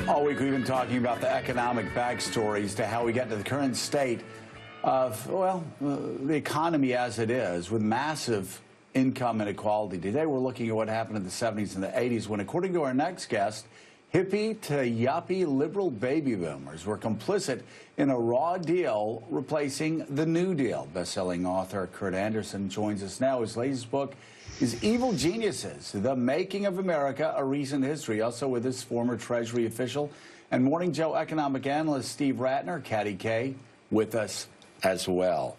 All week we've been talking about the economic backstories to how we got to the current state of, well, the economy as it is, with massive income inequality. Today we're looking at what happened in the 70s and the 80s when, according to our next guest, hippie to yuppie liberal baby boomers were complicit in a raw deal replacing the New Deal. Best-selling author Kurt Andersen joins us now. His latest book is Evil Geniuses, The Making of America, A Recent History. Also with us, former Treasury official and Morning Joe economic analyst Steve Ratner, Caddy K, with us as well.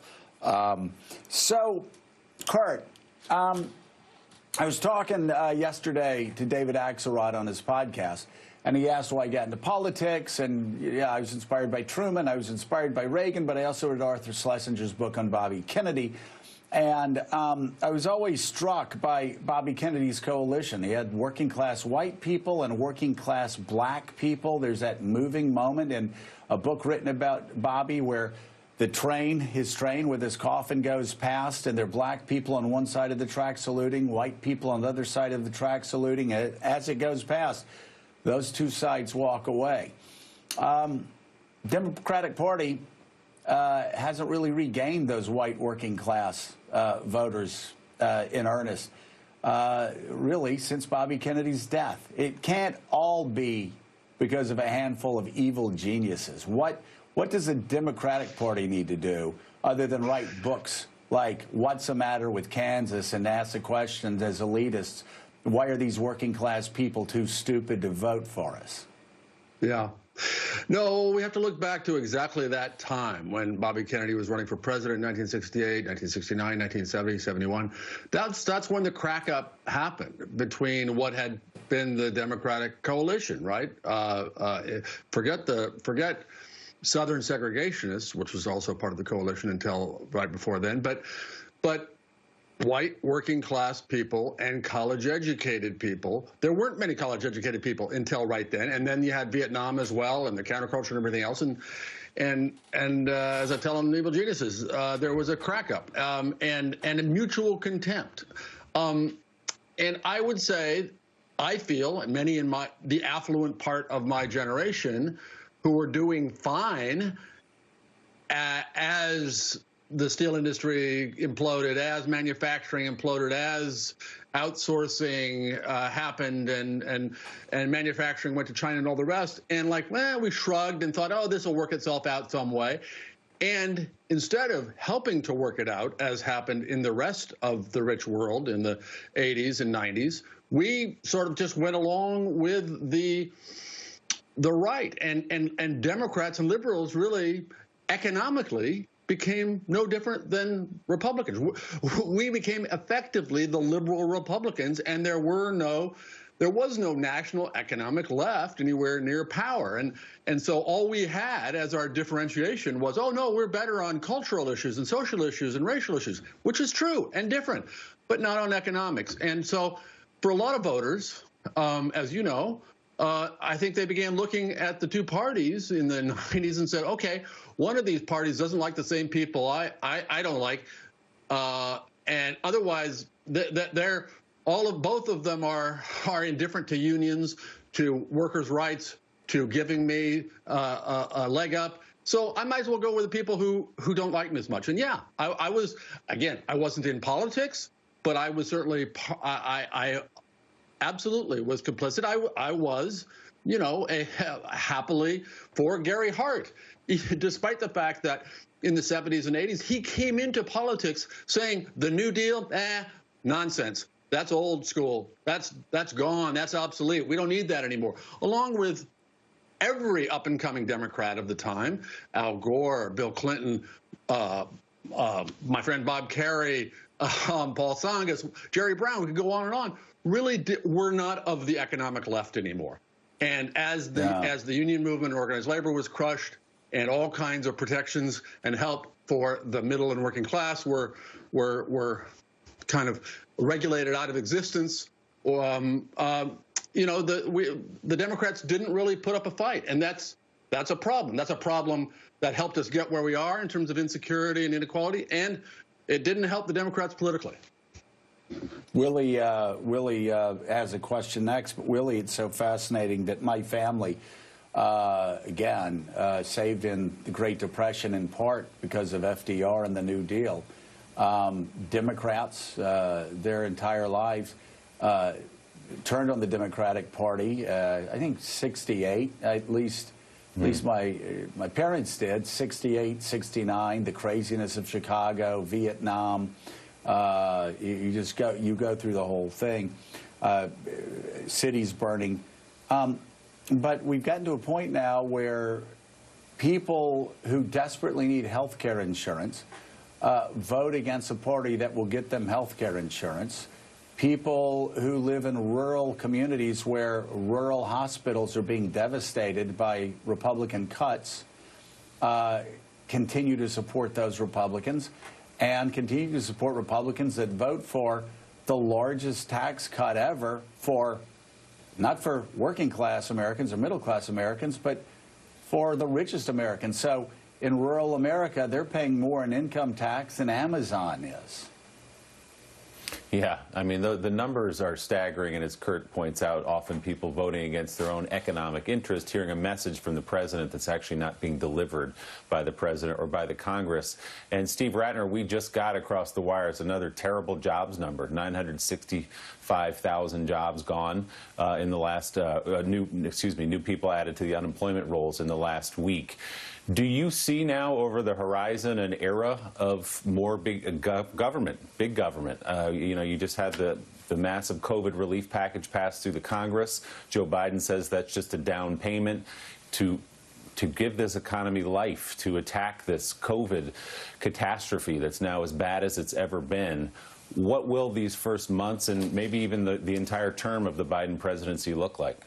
So, Kurt, I was talking yesterday to David Axelrod on his podcast, and he asked why I got into politics, and yeah, I was inspired by Truman, I was inspired by Reagan, but I also read Arthur Schlesinger's book on Bobby Kennedy, and I was always struck by Bobby Kennedy's coalition. He had working-class white people and working-class black people. There's that moving moment in a book written about Bobby where the train, his train with his coffin goes past, and there are black people on one side of the track saluting, white people on the other side of the track saluting. As it goes past, those two sides walk away. Democratic Party hasn't really regained those white working class voters in earnest, really, since Bobby Kennedy's death. It can't all be because of a handful of evil geniuses. What does the Democratic Party need to do other than write books like What's the Matter with Kansas and ask the questions as elitists, why are these working class people too stupid to vote for us? Yeah. No, we have to look back to exactly that time when Bobby Kennedy was running for president in 1968, 1969, 1970, 71. That's when the crack-up happened between what had been the Democratic coalition, right? Forget Southern segregationists, which was also part of the coalition until right before then, but white working-class people and college-educated people. There weren't many college-educated people until right then, and then you had Vietnam as well, and the counterculture and everything else. And as I tell them, evil geniuses, there was a crack-up and a mutual contempt. And I would say, I feel, many in the affluent part of my generation, who were doing fine as the steel industry imploded, as manufacturing imploded, as outsourcing happened, and manufacturing went to China and all the rest. And like, well, we shrugged and thought, oh, this will work itself out some way. And instead of helping to work it out, as happened in the rest of the rich world in the 80s and 90s, we sort of just went along with the right. And Democrats and liberals really economically became no different than Republicans. We became effectively the liberal Republicans, and there was no national economic left anywhere near power. And so all we had as our differentiation was, oh, no, we're better on cultural issues and social issues and racial issues, which is true and different, but not on economics. And so for a lot of voters, as you know, I think they began looking at the two parties in the 90s and said, okay, one of these parties doesn't like the same people I don't like, and otherwise both of them are indifferent to unions, to workers' rights, to giving me a leg up. So I might as well go with the people who don't like me as much. And yeah, I wasn't in politics, but I was certainly I absolutely was complicit. I was, happily for Gary Hart, despite the fact that in the 70s and 80s, he came into politics saying the New Deal, nonsense. That's old school. That's gone. That's obsolete. We don't need that anymore. Along with every up-and-coming Democrat of the time, Al Gore, Bill Clinton, my friend Bob Kerrey, Paul Tsongas, Jerry Brown, we could go on and on, really were not of the economic left anymore. And as the union movement and organized labor was crushed, and all kinds of protections and help for the middle and working class were kind of regulated out of existence, the Democrats didn't really put up a fight, and that's a problem. That's a problem that helped us get where we are in terms of insecurity and inequality, and it didn't help the Democrats politically. Willie has a question next, but Willie, it's so fascinating that my family again, saved in the Great Depression in part because of FDR and the New Deal. Democrats, their entire lives, turned on the Democratic Party. I think 68, at least my parents did. 68, 69, the craziness of Chicago, Vietnam. You go through the whole thing. Cities burning. But we've gotten to a point now where people who desperately need health care insurance vote against a party that will get them health care insurance. People who live in rural communities where rural hospitals are being devastated by Republican cuts continue to support those Republicans and continue to support Republicans that vote for the largest tax cut ever for, not for working class Americans or middle class Americans, but for the richest Americans. So in rural America, they're paying more in income tax than Amazon is. Yeah, I mean, the numbers are staggering, and as Kurt points out, often people voting against their own economic interest, hearing a message from the president that's actually not being delivered by the president or by the Congress. And Steve Ratner, we just got across the wires another terrible jobs number, 965,000 jobs gone in the last, new people added to the unemployment rolls in the last week. Do you see now over the horizon an era of more big government? You just had the massive COVID relief package passed through the Congress. Joe Biden says that's just a down payment to give this economy life, to attack this COVID catastrophe that's now as bad as it's ever been. What will these first months and maybe even the entire term of the Biden presidency look like?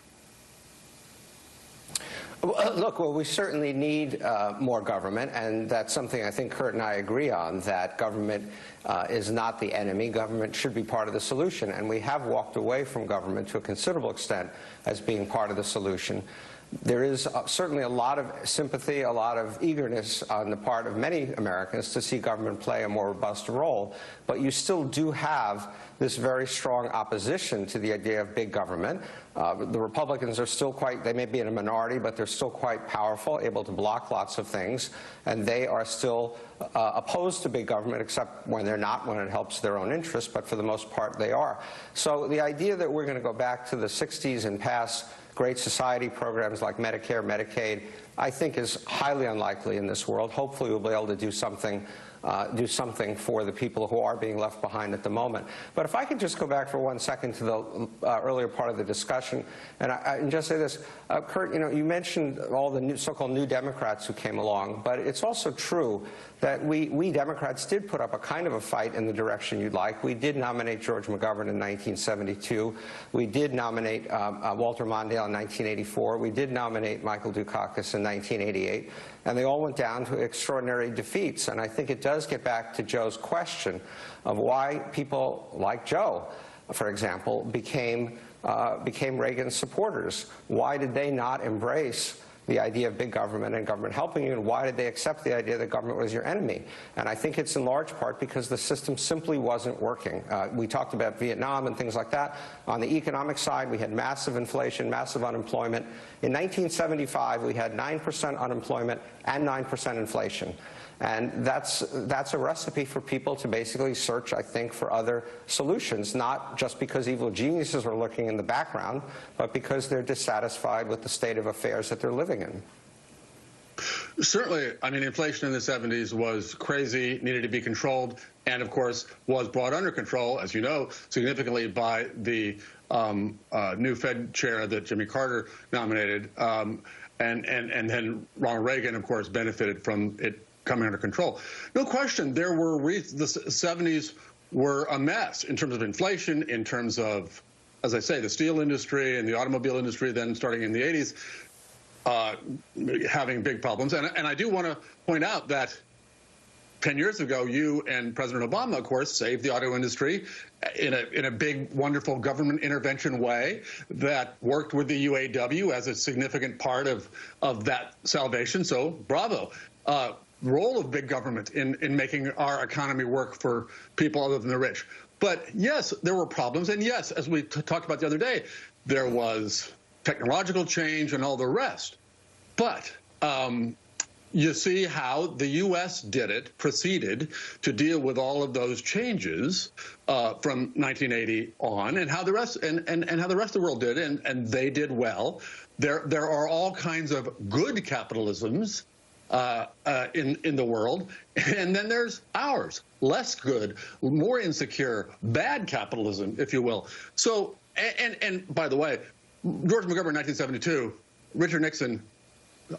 Look, well, we certainly need more government, and that's something I think Kurt and I agree on, that government is not the enemy. Government should be part of the solution, and we have walked away from government to a considerable extent as being part of the solution. There is certainly a lot of sympathy, a lot of eagerness on the part of many Americans to see government play a more robust role, but you still do have this very strong opposition to the idea of big government. The Republicans are still they may be in a minority, but they're still quite powerful, able to block lots of things, and they are still opposed to big government, except when they're not, when it helps their own interests, but for the most part they are. So the idea that we're going to go back to the 60s and pass Great Society programs like Medicare, Medicaid, I think is highly unlikely in this world. Hopefully we'll be able to do something for the people who are being left behind at the moment. But if I could just go back for 1 second to the earlier part of the discussion, and just say this, Kurt, you mentioned all the so-called new Democrats who came along, but it's also true that we Democrats did put up a kind of a fight in the direction you'd like. We did nominate George McGovern in 1972. We did nominate Walter Mondale in 1984. We did nominate Michael Dukakis in 1988. And they all went down to extraordinary defeats. And I think it does get back to Joe's question of why people like Joe, for example, became Reagan's supporters. Why did they not embrace the idea of big government and government helping you, and why did they accept the idea that government was your enemy? And I think it's in large part because the system simply wasn't working. We talked about Vietnam and things like that. On the economic side, we had massive inflation, massive unemployment. In 1975, we had 9% unemployment and 9% inflation. And that's a recipe for people to basically search, I think, for other solutions, not just because evil geniuses are lurking in the background, but because they're dissatisfied with the state of affairs that they're living in. Certainly, I mean, inflation in the 70s was crazy, needed to be controlled, and of course was brought under control, as you know, significantly by the new Fed chair that Jimmy Carter nominated, and then Ronald Reagan, of course, benefited from it coming under control. No question, the 70s were a mess in terms of inflation, in terms of, as I say, the steel industry and the automobile industry, then starting in the 80s, having big problems. And I do want to point out that 10 years ago, you and President Obama, of course, saved the auto industry in a big, wonderful government intervention way that worked with the UAW as a significant part of that salvation. So bravo. Role of big government in making our economy work for people other than the rich. But yes, there were problems. And yes, as we talked about the other day, there was technological change and all the rest. But you see how the U.S. proceeded to deal with all of those changes from 1980 on, and how the rest and how the rest of the world did, and they did well. There are all kinds of good capitalisms in the world, and then there's ours, less good, more insecure, bad capitalism, if you will. So, and by the way, George McGovern, 1972, Richard Nixon,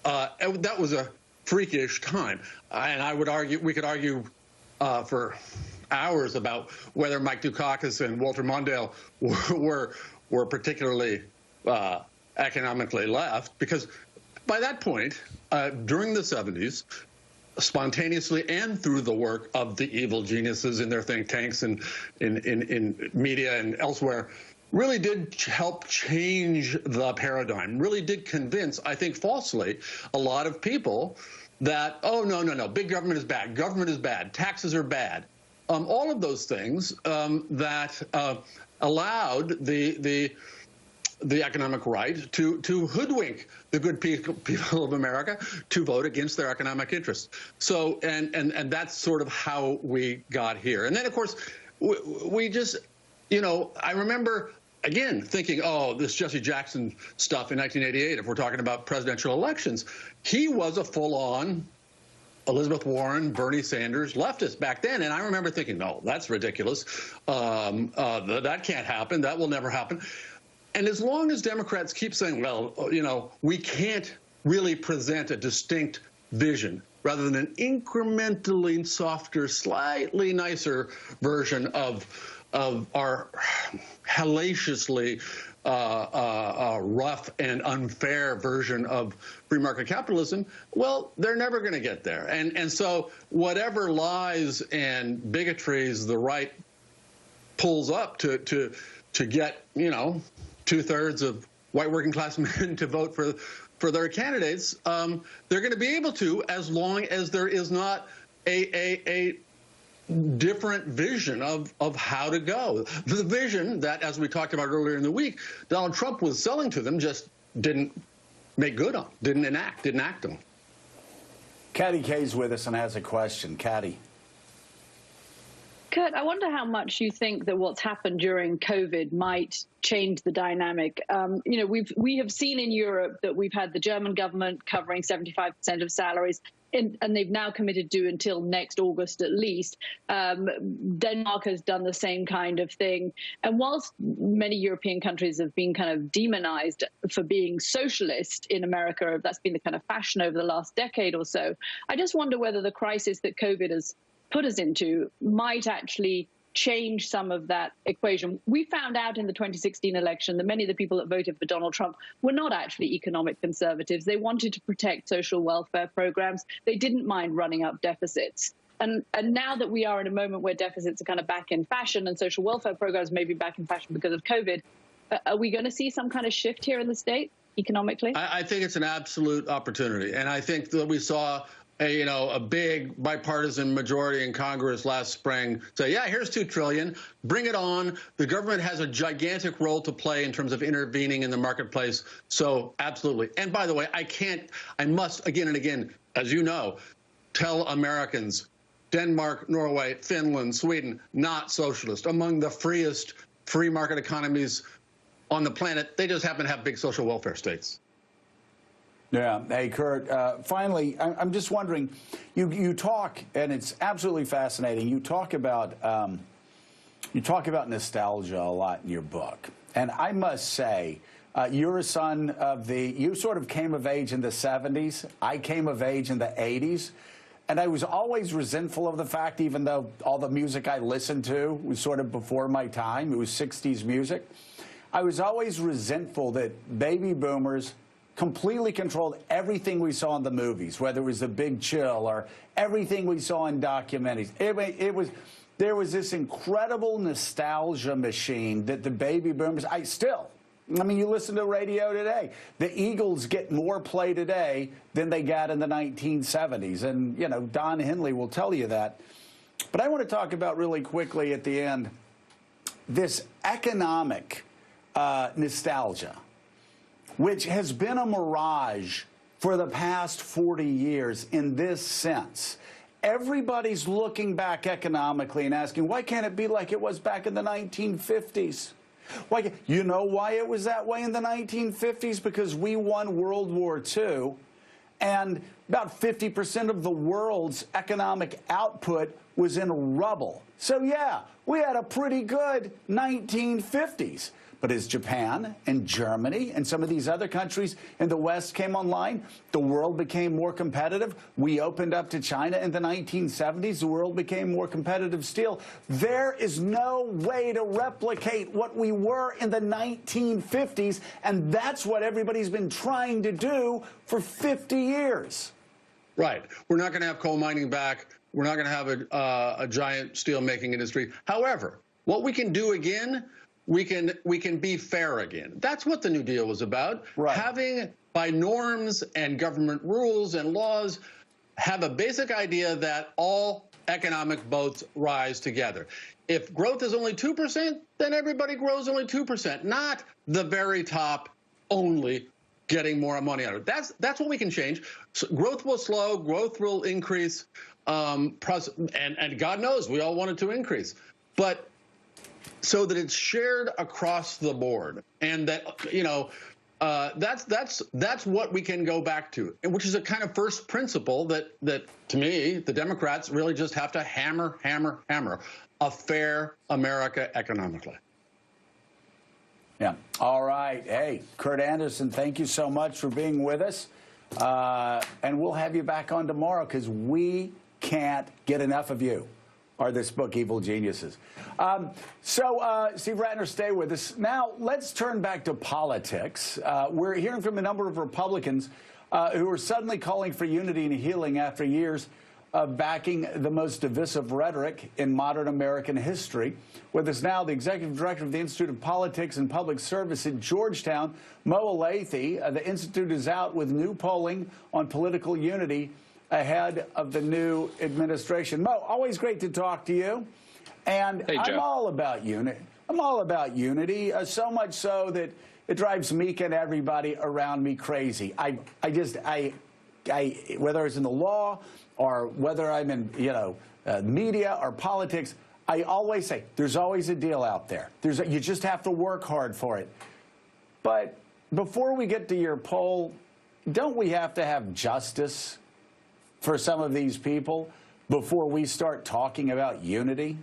that was a freakish time, and I would argue, we could argue for hours about whether Mike Dukakis and Walter Mondale were particularly economically left, because by that point, during the 70s, spontaneously and through the work of the evil geniuses in their think tanks and in media and elsewhere, really did help change the paradigm, really did convince, I think falsely, a lot of people that, oh, no, big government is bad, taxes are bad. All of those things that allowed the economic right to hoodwink the good people of America to vote against their economic interests. So, and that's sort of how we got here. And then, of course, we just, I remember, again, thinking, oh, this Jesse Jackson stuff in 1988, if we're talking about presidential elections, he was a full-on Elizabeth Warren, Bernie Sanders leftist back then. And I remember thinking, no, that's ridiculous. That can't happen. That will never happen. And as long as Democrats keep saying, well, we can't really present a distinct vision rather than an incrementally softer, slightly nicer version of our hellaciously rough and unfair version of free market capitalism, well, they're never going to get there. And so whatever lies and bigotries the right pulls up to get, 2/3 of white working class men to vote for their candidates, they're going to be able to, as long as there is not a different vision of how to go. The vision that, as we talked about earlier in the week, Donald Trump was selling to them just didn't make good on, didn't act on. Caddy Kay's with us and has a question. Caddy. Kurt, I wonder how much you think that what's happened during COVID might change the dynamic. We have seen in Europe that we've had the German government covering 75% of salaries, and they've now committed to until next August at least. Denmark has done the same kind of thing. And whilst many European countries have been kind of demonized for being socialist in America, that's been the kind of fashion over the last decade or so, I just wonder whether the crisis that COVID has put us into might actually change some of that equation. We found out in the 2016 election that many of the people that voted for Donald Trump were not actually economic conservatives. They wanted to protect social welfare programs. They didn't mind running up deficits. And now that we are in a moment where deficits are kind of back in fashion and social welfare programs may be back in fashion because of COVID, are we going to see some kind of shift here in the state economically? I think it's an absolute opportunity. And I think that we saw a big bipartisan majority in Congress last spring say, yeah, here's $2 trillion, bring it on. The government has a gigantic role to play in terms of intervening in the marketplace. So absolutely. And by the way, I must again and again, as you know, tell Americans, Denmark, Norway, Finland, Sweden, not socialist, among the freest free market economies on the planet. They just happen to have big social welfare states. Yeah. Hey, Kurt, finally, I'm just wondering, you talk, and it's absolutely fascinating, you talk about nostalgia a lot in your book. And I must say, you're a son of you sort of came of age in the 70s. I came of age in the 80s. And I was always resentful of the fact, even though all the music I listened to was sort of before my time, it was 60s music, I was always resentful that baby boomers completely controlled everything we saw in the movies, whether it was The Big Chill or everything we saw in documentaries. There was this incredible nostalgia machine that the baby boomers, you listen to radio today. The Eagles get more play today than they got in the 1970s. And, Don Henley will tell you that. But I want to talk about really quickly at the end this economic nostalgia, which has been a mirage for the past 40 years in this sense. Everybody's looking back economically and asking, why can't it be like it was back in the 1950s? Why, you know why it was that way in the 1950s? Because we won World War II, and about 50% of the world's economic output was in rubble. So, yeah, we had a pretty good 1950s. But as Japan and Germany and some of these other countries in the West came online, the world became more competitive. We opened up to China in the 1970s. The world became more competitive still. There is no way to replicate what we were in the 1950s, and that's what everybody's been trying to do for 50 years. Right. We're not going to have coal mining back. We're not going to have a giant steel-making industry. However, what we can do again, we can be fair again. That's what the New Deal was about. Right. Having, by norms and government rules and laws, have a basic idea that all economic boats rise together. If growth is only 2%, then everybody grows only 2%, not the very top only getting more money out of it. That's what we can change. So growth will slow, growth will increase, and God knows we all want it to increase. But so that it's shared across the board, and that, you know, that's what we can go back to, and which is a kind of first principle that to me the Democrats really just have to hammer a fair America economically. Yeah. All right. Hey, Kurt Andersen, thank you so much for being with us, and we'll have you back on tomorrow because we can't get enough of you. Or this book, Evil Geniuses. Steve Ratner, stay with us. Now, let's turn back to politics. We're hearing from a number of Republicans who are suddenly calling for unity and healing after years of backing the most divisive rhetoric in modern American history. With us now, the executive director of the Institute of Politics and Public Service at Georgetown, Mo Elleithee. The Institute is out with new polling on political unity ahead of the new administration. Mo, always great to talk to you. And hey, I'm all about unity. I'm all about unity, so much so that it drives me and everybody around me crazy. I whether it's in the law or whether I'm in, media or politics, I always say there's always a deal out there. You just have to work hard for it. But before we get to your poll, don't we have to have justice for some of these people before we start talking about unity?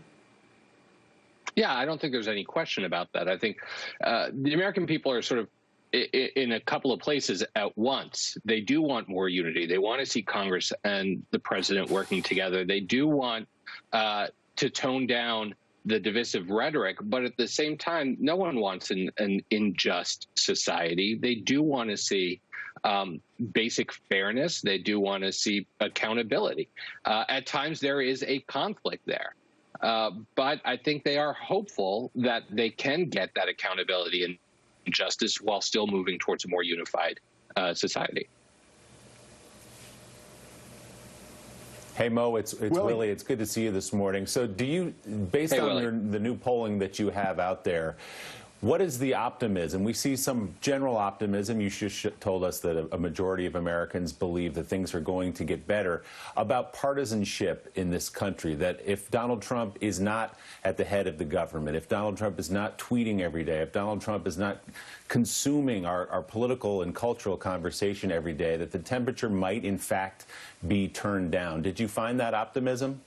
Yeah, I don't think there's any question about that. I think the American people are sort of in a couple of places at once. They do want more unity. They want to see Congress and the president working together. They do want to tone down the divisive rhetoric, but at the same time, no one wants an unjust society. They do want to see basic fairness. They do want to see accountability. At times, there is a conflict there. But I think they are hopeful that they can get that accountability and justice while still moving towards a more unified society. Hey, Mo, it's Willie. It's good to see you this morning. So do you, based on the new polling that you have out there, what is the optimism? We see some general optimism. You just told us that a majority of Americans believe that things are going to get better. About partisanship in this country, that if Donald Trump is not at the head of the government, if Donald Trump is not tweeting every day, if Donald Trump is not consuming our political and cultural conversation every day, that the temperature might, in fact, be turned down. Did you find that optimism?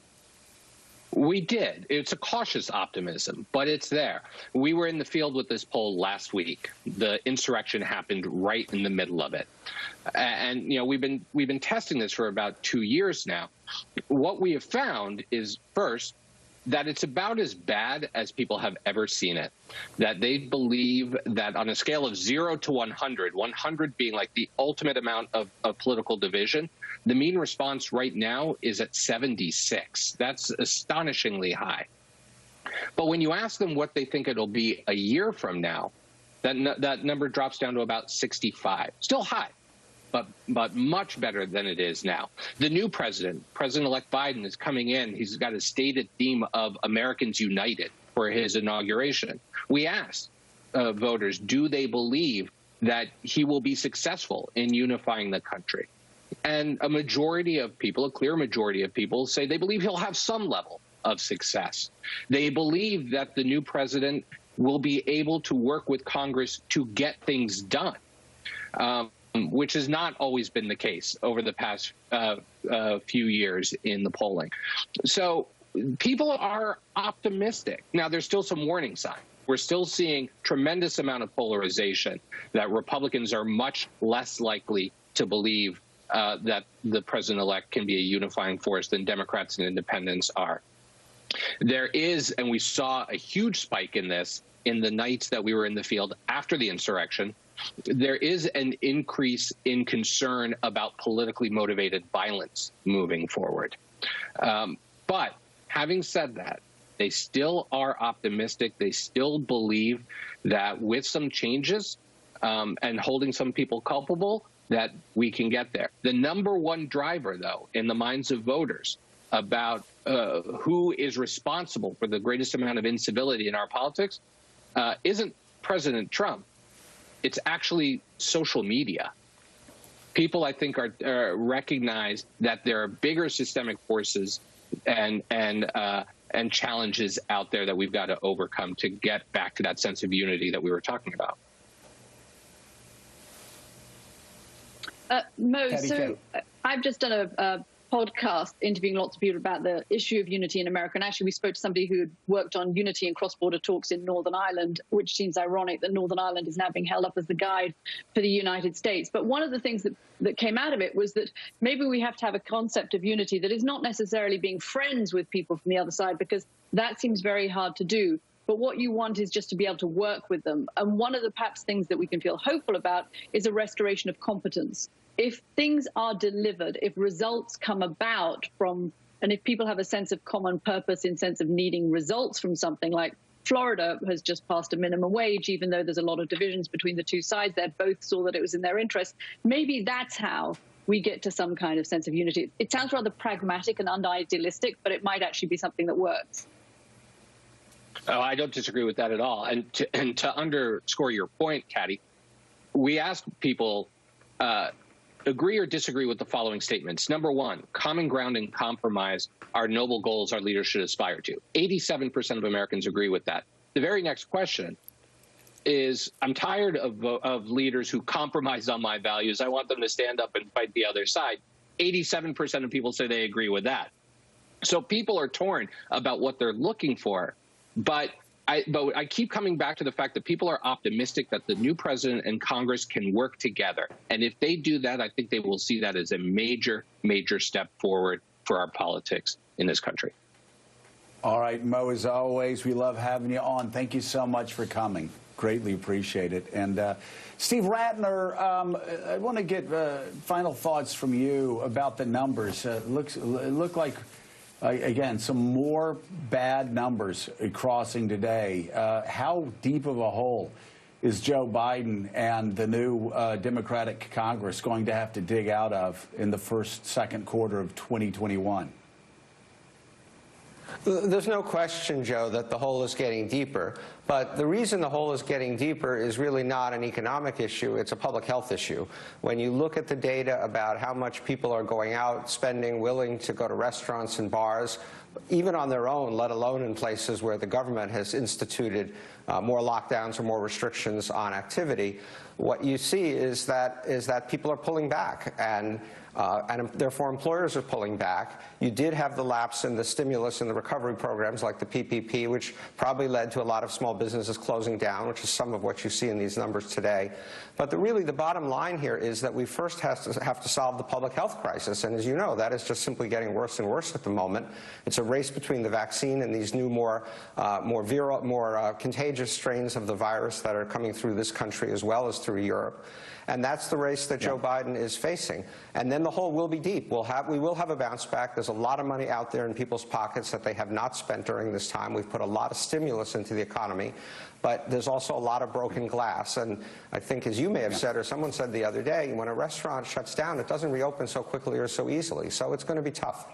We did. It's a cautious optimism, but it's there. We were in the field with this poll last week. The insurrection happened right in the middle of it. And, we've been testing this for about 2 years now. What we have found is, first, that it's about as bad as people have ever seen it, that they believe that on a scale of 0 to 100, 100 being like the ultimate amount of political division, the mean response right now is at 76. That's astonishingly high. But when you ask them what they think it'll be a year from now, that number drops down to about 65. Still high, but much better than it is now. The new President-elect Biden, is coming in. He's got a stated theme of Americans United for his inauguration. We asked voters, do they believe that he will be successful in unifying the country. And a majority of people, a clear majority of people, say they believe he'll have some level of success. They believe that the new president will be able to work with Congress to get things done, which has not always been the case over the past few years in the polling. So people are optimistic. Now, there's still some warning signs. We're still seeing tremendous amount of polarization, that Republicans are much less likely to believe that the president-elect can be a unifying force than Democrats and independents are. There is, and we saw a huge spike in this in the nights that we were in the field after the insurrection, there is an increase in concern about politically motivated violence moving forward. But having said that, they still are optimistic. They still believe that with some changes and holding some people culpable, that we can get there. The number one driver, though, in the minds of voters about who is responsible for the greatest amount of incivility in our politics isn't President Trump. It's actually social media. People, I think, are recognize that there are bigger systemic forces and challenges out there that we've got to overcome to get back to that sense of unity that we were talking about. Mo, Patty so Kay. I've just done a podcast interviewing lots of people about the issue of unity in America. And actually, we spoke to somebody who had worked on unity and cross-border talks in Northern Ireland, which seems ironic that Northern Ireland is now being held up as the guide for the United States. But one of the things that came out of it was that maybe we have to have a concept of unity that is not necessarily being friends with people from the other side, because that seems very hard to do. But what you want is just to be able to work with them. And one of the perhaps things that we can feel hopeful about is a restoration of competence. If things are delivered, if results come about from, and if people have a sense of common purpose in sense of needing results from something, like Florida has just passed a minimum wage, even though there's a lot of divisions between the two sides there, both saw that it was in their interest. Maybe that's how we get to some kind of sense of unity. It sounds rather pragmatic and unidealistic, but it might actually be something that works. Oh, I don't disagree with that at all. And to underscore your point, Katty, we ask people, agree or disagree with the following statements. Number one, common ground and compromise are noble goals our leaders should aspire to. 87% of Americans agree with that. The very next question is, I'm tired of leaders who compromise on my values. I want them to stand up and fight the other side. 87% of people say they agree with that. So people are torn about what they're looking for. But I keep coming back to the fact that people are optimistic that the new president and Congress can work together. And if they do that, I think they will see that as a major, major step forward for our politics in this country. All right, Mo, as always, we love having you on. Thank you so much for coming. Greatly appreciate it. And Steve Ratner, I want to get final thoughts from you about the numbers. It looked like, again, some more bad numbers crossing today. How deep of a hole is Joe Biden and the new Democratic Congress going to have to dig out of in the second quarter of 2021? There's no question, Joe, that the hole is getting deeper. But the reason the hole is getting deeper is really not an economic issue. It's a public health issue. When you look at the data about how much people are going out, spending, willing to go to restaurants and bars, even on their own, let alone in places where the government has instituted more lockdowns or more restrictions on activity, what you see is that people are pulling back, and therefore employers are pulling back. You did have the lapse in the stimulus and the recovery programs like the PPP, which probably led to a lot of small businesses closing down, which is some of what you see in these numbers today. But really the bottom line here is that we first have to solve the public health crisis. And as you know, that is just simply getting worse and worse at the moment. It's a race between the vaccine and these new, more contagious strains of the virus that are coming through this country as well as through Europe. And that's the race that Joe Biden is facing. And then the hole will be deep. We will have a bounce back. There's a lot of money out there in people's pockets that they have not spent during this time. We've put a lot of stimulus into the economy. But there's also a lot of broken glass. And I think, as you may have said, or someone said the other day, when a restaurant shuts down, it doesn't reopen so quickly or so easily. So it's going to be tough.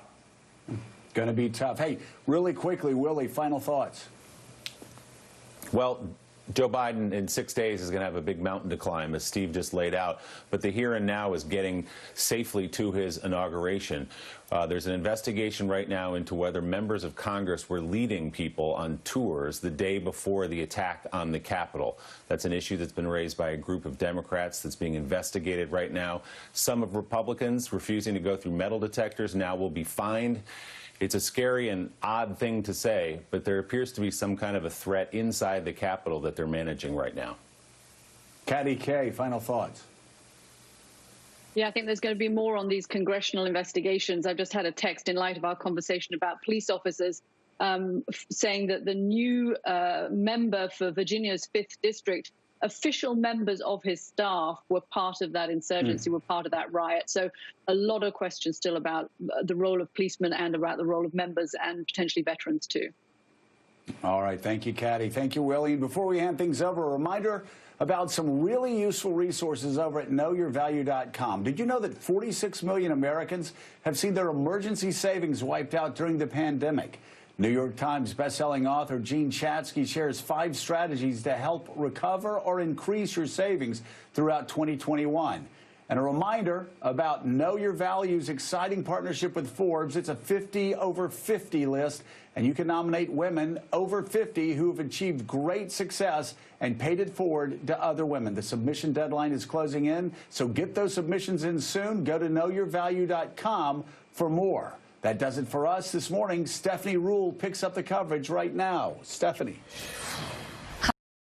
Going to be tough. Hey, really quickly, Willie, final thoughts. Well, Joe Biden in 6 days is going to have a big mountain to climb, as Steve just laid out. But the here and now is getting safely to his inauguration. There's an investigation right now into whether members of Congress were leading people on tours the day before the attack on the Capitol. That's an issue that's been raised by a group of Democrats that's being investigated right now. Some of Republicans refusing to go through metal detectors now will be fined. It's a scary and odd thing to say, but there appears to be some kind of a threat inside the Capitol that they're managing right now. Katty Kay, final thoughts. Yeah, I think there's going to be more on these congressional investigations. I've just had a text in light of our conversation about police officers saying that the new member for Virginia's 5th District, official members of his staff were part of that insurgency, were part of that riot. So a lot of questions still about the role of policemen and about the role of members and potentially veterans too. All right. Thank you, Katty. Thank you, Willie. Before we hand things over, a reminder about some really useful resources over at knowyourvalue.com. Did you know that 46 million Americans have seen their emergency savings wiped out during the pandemic? New York Times bestselling author Gene Chatsky shares 5 strategies to help recover or increase your savings throughout 2021. And a reminder about Know Your Value's exciting partnership with Forbes. It's a 50 over 50 list, and you can nominate women over 50 who have achieved great success and paid it forward to other women. The submission deadline is closing in, so get those submissions in soon. Go to knowyourvalue.com for more. That does it for us this morning. Stephanie Rule picks up the coverage right now. Stephanie.